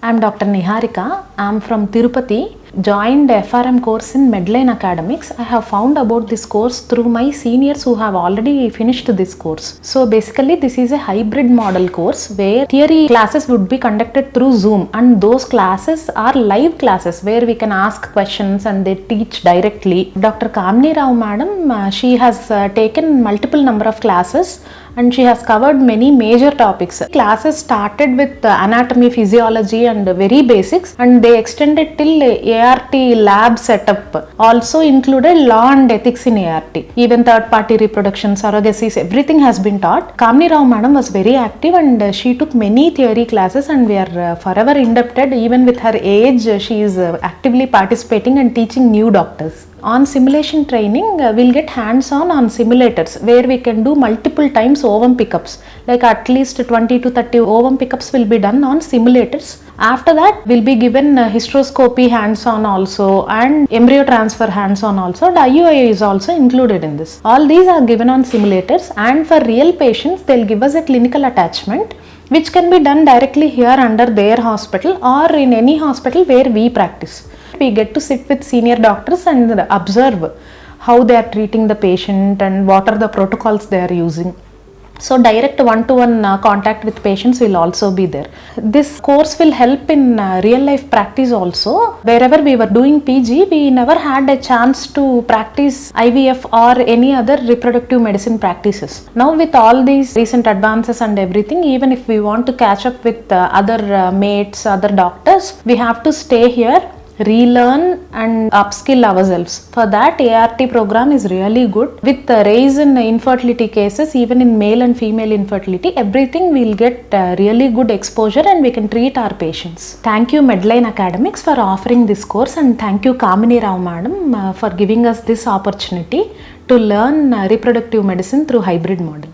I'm Dr. Neeharika. I'm from Tirupati. Joined FRM course in Medline Academics. I have found about this course through my seniors who have already finished this course. So basically this is a hybrid model course where theory classes would be conducted through Zoom, and those classes are live classes where we can ask questions and they teach directly. Dr. Kamini Rao madam, she has taken multiple number of classes and she has covered many major topics. Classes started with anatomy, physiology and very basics, and they extended till ART lab setup. Also included law and ethics in ART. Even third party reproduction, surrogacies, everything has been taught. Kamini Rao madam was very active and she took many theory classes, and we are forever indebted. Even with her age, she is actively participating and teaching new doctors. On simulation training, we'll get hands-on on simulators where we can do multiple times ovum pickups. Like at least 20 to 30 ovum pickups will be done on simulators. After that, we'll be given hysteroscopy hands-on also and embryo transfer hands-on also, and IUI is also included in this. All these are given on simulators, and for real patients, they'll give us a clinical attachment which can be done directly here under their hospital or in any hospital where we practice. We get to sit with senior doctors and observe how they are treating the patient and what are the protocols they are using. So direct one-to-one contact with patients will also be there. This course will help in real life practice also. Wherever we were doing PG, we never had a chance to practice IVF or any other reproductive medicine practices. Now with all these recent advances and everything, even if we want to catch up with other mates, other doctors, we have to stay here, relearn and upskill ourselves. For that, ART program is really good. With the rise in infertility cases, even in male and female infertility, everything will get really good exposure and we can treat our patients. Thank you Medline Academics for offering this course, and thank you Kamini Rao madam for giving us this opportunity to learn reproductive medicine through hybrid model.